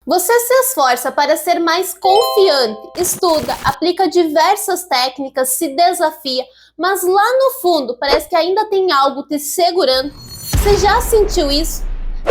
Você se esforça para ser mais confiante, estuda, aplica diversas técnicas, se desafia, mas lá no fundo parece que ainda tem algo te segurando. Você já sentiu isso?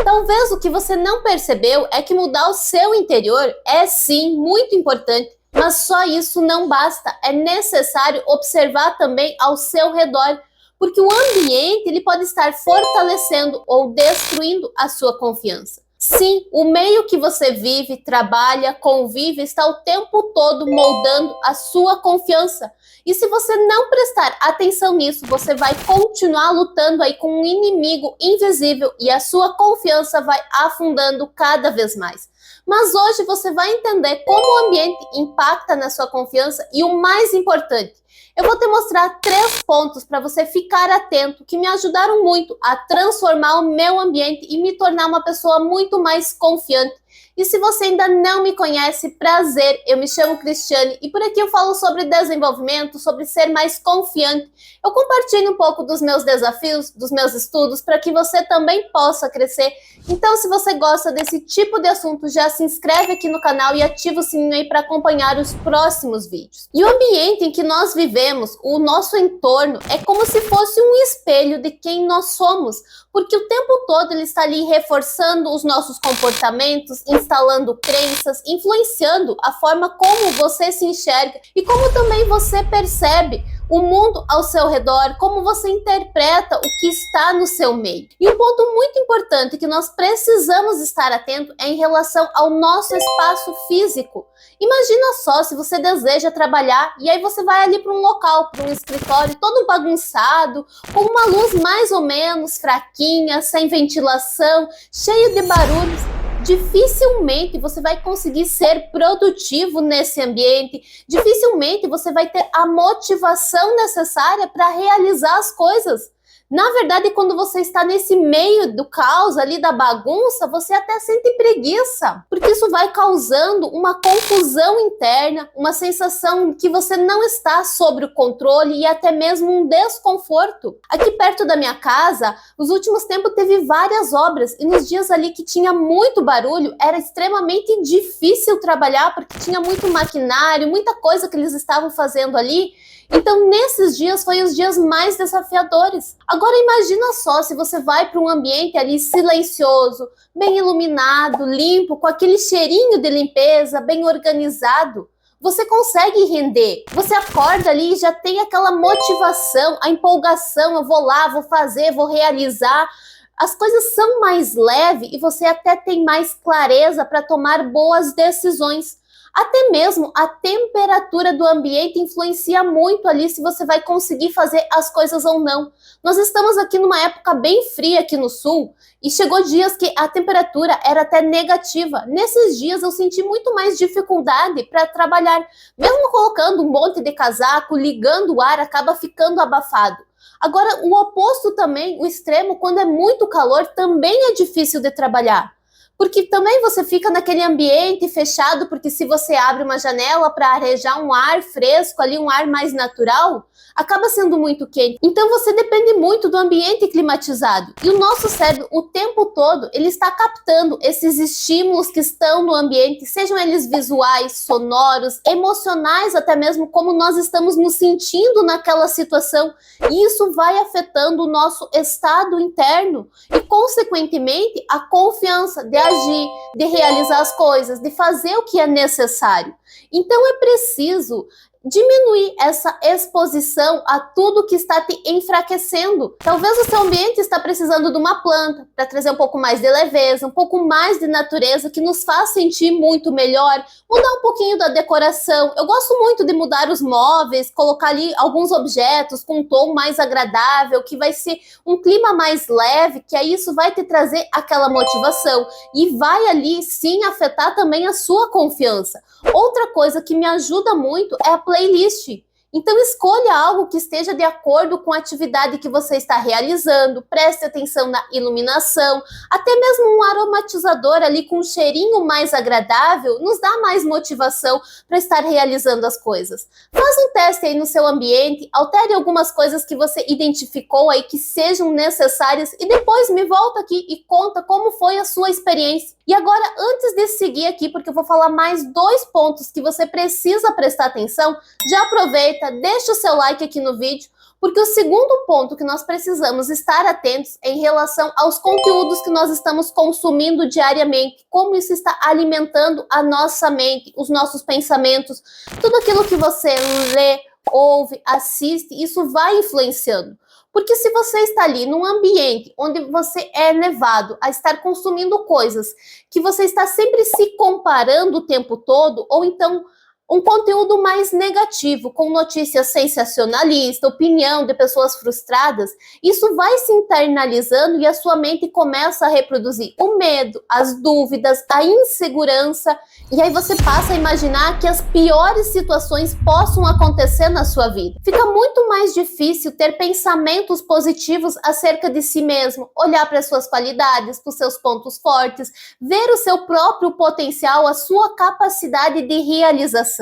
Talvez o que você não percebeu é que mudar o seu interior é sim muito importante, mas só isso não basta. É necessário observar também ao seu redor, porque o ambiente ele pode estar fortalecendo ou destruindo a sua confiança. Sim, o meio que você vive, trabalha, convive está o tempo todo moldando a sua confiança. E se você não prestar atenção nisso, você vai continuar lutando aí com um inimigo invisível e a sua confiança vai afundando cada vez mais. Mas hoje você vai entender como o ambiente impacta na sua confiança e o mais importante, eu vou te mostrar 3 pontos para você ficar atento que me ajudaram muito a transformar o meu ambiente e me tornar uma pessoa muito mais confiante. E se você ainda não me conhece, prazer, eu me chamo Cristiane e por aqui eu falo sobre desenvolvimento, sobre ser mais confiante. Eu compartilho um pouco dos meus desafios, dos meus estudos, para que você também possa crescer. Então, se você gosta desse tipo de assunto, já se inscreve aqui no canal e ativa o sininho aí para acompanhar os próximos vídeos. E o ambiente em que nós vivemos, o nosso entorno, é como se fosse um espelho de quem nós somos, porque o tempo todo ele está ali reforçando os nossos comportamentos, instalando crenças, influenciando a forma como você se enxerga e como também você percebe o mundo ao seu redor, como você interpreta o que está no seu meio. E um ponto muito importante que nós precisamos estar atento é em relação ao nosso espaço físico. Imagina só se você deseja trabalhar e aí você vai ali para um local, para um escritório todo bagunçado, com uma luz mais ou menos fraquinha, sem ventilação, cheio de barulhos. Dificilmente você vai conseguir ser produtivo nesse ambiente, dificilmente você vai ter a motivação necessária para realizar as coisas. Na verdade, quando você está nesse meio do caos ali da bagunça, você até sente preguiça, porque isso vai causando uma confusão interna, uma sensação que você não está sob o controle e até mesmo um desconforto. Aqui perto da minha casa, nos últimos tempos teve várias obras e nos dias ali que tinha muito barulho, era extremamente difícil trabalhar porque tinha muito maquinário, muita coisa que eles estavam fazendo ali. Então, nesses dias, foi os dias mais desafiadores. Agora, imagina só se você vai para um ambiente ali silencioso, bem iluminado, limpo, com aquele cheirinho de limpeza, bem organizado. Você consegue render. Você acorda ali e já tem aquela motivação, a empolgação, eu vou lá, vou fazer, vou realizar. As coisas são mais leves e você até tem mais clareza para tomar boas decisões. Até mesmo a temperatura do ambiente influencia muito ali se você vai conseguir fazer as coisas ou não. Nós estamos aqui numa época bem fria aqui no sul e chegou dias que a temperatura era até negativa. Nesses dias eu senti muito mais dificuldade para trabalhar. Mesmo colocando um monte de casaco, ligando o ar, acaba ficando abafado. Agora, o oposto também, o extremo, quando é muito calor, também é difícil de trabalhar. Porque também você fica naquele ambiente fechado, porque se você abre uma janela para arejar um ar fresco ali, um ar mais natural, acaba sendo muito quente. Então você depende muito do ambiente climatizado. E o nosso cérebro, o tempo todo, ele está captando esses estímulos que estão no ambiente, sejam eles visuais, sonoros, emocionais, até mesmo como nós estamos nos sentindo naquela situação. E isso vai afetando o nosso estado interno e, consequentemente, a confiança de agir, de realizar as coisas, de fazer o que é necessário. Então é preciso diminuir essa exposição a tudo que está te enfraquecendo. Talvez o seu ambiente está precisando de uma planta para trazer um pouco mais de leveza, um pouco mais de natureza, que nos faz sentir muito melhor, mudar um pouquinho da decoração. Eu gosto muito de mudar os móveis, colocar ali alguns objetos com um tom mais agradável, que vai ser um clima mais leve, que aí isso vai te trazer aquela motivação e vai ali sim afetar também a sua confiança. Outra coisa que me ajuda muito é a playlist. Então escolha algo que esteja de acordo com a atividade que você está realizando, preste atenção na iluminação, até mesmo um aromatizador ali com um cheirinho mais agradável nos dá mais motivação para estar realizando as coisas. Faz um teste aí no seu ambiente, altere algumas coisas que você identificou aí que sejam necessárias e depois me volta aqui e conta como foi a sua experiência. E agora, antes de seguir aqui, porque eu vou falar mais 2 pontos que você precisa prestar atenção, já aproveita, deixa o seu like aqui no vídeo, porque o segundo ponto que nós precisamos estar atentos é em relação aos conteúdos que nós estamos consumindo diariamente, como isso está alimentando a nossa mente, os nossos pensamentos, tudo aquilo que você lê, ouve, assiste, isso vai influenciando. Porque se você está ali num ambiente onde você é levado a estar consumindo coisas que você está sempre se comparando o tempo todo, ou então um conteúdo mais negativo, com notícias sensacionalistas, opinião de pessoas frustradas, isso vai se internalizando e a sua mente começa a reproduzir o medo, as dúvidas, a insegurança, e aí você passa a imaginar que as piores situações possam acontecer na sua vida. Fica muito mais difícil ter pensamentos positivos acerca de si mesmo, olhar para as suas qualidades, para os seus pontos fortes, ver o seu próprio potencial, a sua capacidade de realização.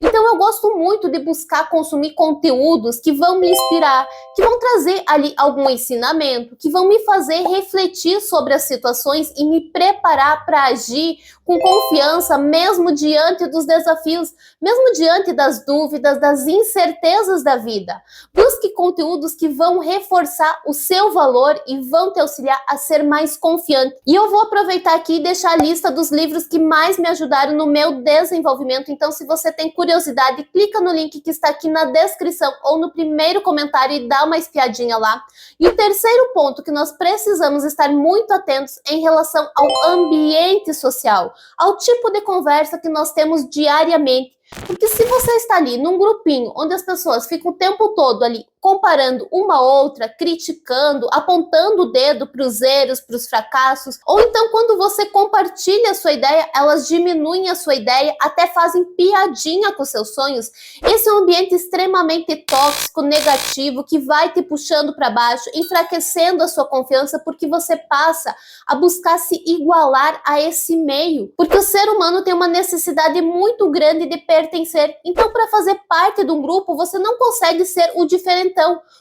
Então eu gosto muito de buscar consumir conteúdos que vão me inspirar, que vão trazer ali algum ensinamento, que vão me fazer refletir sobre as situações e me preparar para agir com confiança, mesmo diante dos desafios, mesmo diante das dúvidas, das incertezas da vida. Busque conteúdos que vão reforçar o seu valor e vão te auxiliar a ser mais confiante. E eu vou aproveitar aqui e deixar a lista dos livros que mais me ajudaram no meu desenvolvimento. Então, se você tem curiosidade, clica no link que está aqui na descrição ou no primeiro comentário e dá uma espiadinha lá. E o terceiro ponto que nós precisamos estar muito atentos em relação ao ambiente social, ao tipo de conversa que nós temos diariamente. Porque se você está ali num grupinho onde as pessoas ficam o tempo todo ali comparando uma outra, criticando, apontando o dedo para os erros, para os fracassos, ou então quando você compartilha a sua ideia, elas diminuem a sua ideia, até fazem piadinha com seus sonhos. Esse é um ambiente extremamente tóxico, negativo, que vai te puxando para baixo, enfraquecendo a sua confiança, porque você passa a buscar se igualar a esse meio. Porque o ser humano tem uma necessidade muito grande de pertencer. Então, para fazer parte de um grupo, você não consegue ser o diferentão,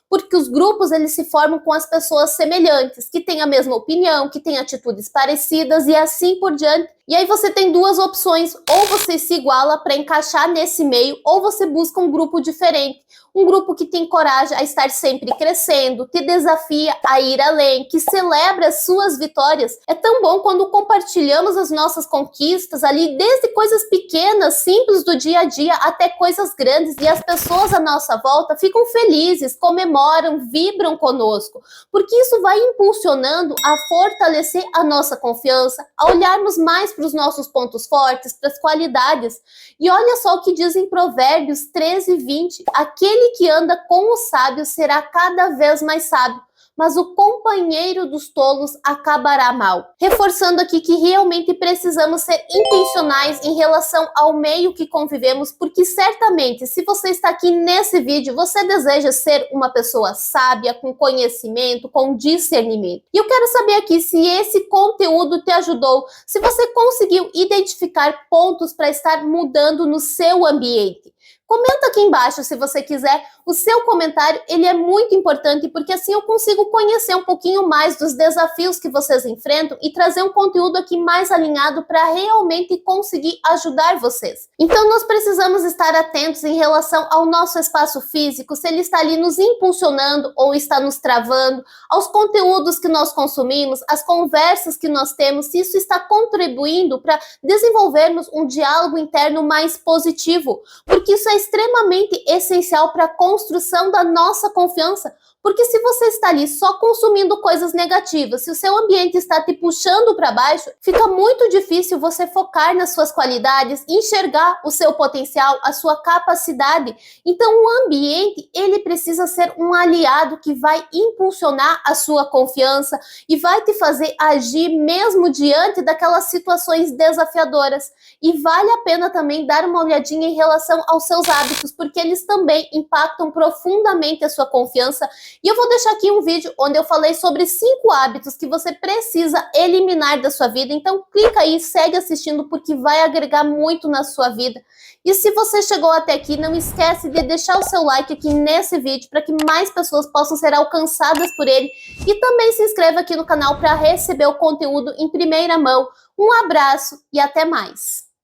porque os grupos eles se formam com as pessoas semelhantes, que têm a mesma opinião, que têm atitudes parecidas e assim por diante. E aí você tem 2 opções, ou você se iguala para encaixar nesse meio, ou você busca um grupo diferente. Um grupo que te encoraja a estar sempre crescendo, te desafia a ir além, que celebra as suas vitórias. É tão bom quando compartilhamos as nossas conquistas ali, desde coisas pequenas, simples do dia a dia, até coisas grandes, e as pessoas à nossa volta ficam felizes, comemoram, vibram conosco, porque isso vai impulsionando a fortalecer a nossa confiança, a olharmos mais para os nossos pontos fortes, para as qualidades. E olha só o que diz em Provérbios 13:20, aquele que anda com os sábios será cada vez mais sábio, mas o companheiro dos tolos acabará mal. Reforçando aqui que realmente precisamos ser intencionais em relação ao meio que convivemos, porque certamente, se você está aqui nesse vídeo, você deseja ser uma pessoa sábia, com conhecimento, com discernimento. E eu quero saber aqui se esse conteúdo te ajudou, se você conseguiu identificar pontos para estar mudando no seu ambiente. Comenta aqui embaixo se você quiser. O seu comentário, ele é muito importante, porque assim eu consigo conhecer um pouquinho mais dos desafios que vocês enfrentam e trazer um conteúdo aqui mais alinhado para realmente conseguir ajudar vocês. Então nós precisamos estar atentos em relação ao nosso espaço físico, se ele está ali nos impulsionando ou está nos travando, aos conteúdos que nós consumimos, às conversas que nós temos, se isso está contribuindo para desenvolvermos um diálogo interno mais positivo, porque isso é extremamente essencial para a construção da nossa confiança. Porque se você está ali só consumindo coisas negativas, se o seu ambiente está te puxando para baixo, fica muito difícil você focar nas suas qualidades, enxergar o seu potencial, a sua capacidade. Então o ambiente, ele precisa ser um aliado que vai impulsionar a sua confiança e vai te fazer agir mesmo diante daquelas situações desafiadoras. E vale a pena também dar uma olhadinha em relação aos seus hábitos, porque eles também impactam profundamente a sua confiança. E eu vou deixar aqui um vídeo onde eu falei sobre 5 hábitos que você precisa eliminar da sua vida. Então clica aí, segue assistindo, porque vai agregar muito na sua vida. E se você chegou até aqui, não esquece de deixar o seu like aqui nesse vídeo para que mais pessoas possam ser alcançadas por ele. E também se inscreva aqui no canal para receber o conteúdo em primeira mão. Um abraço e até mais!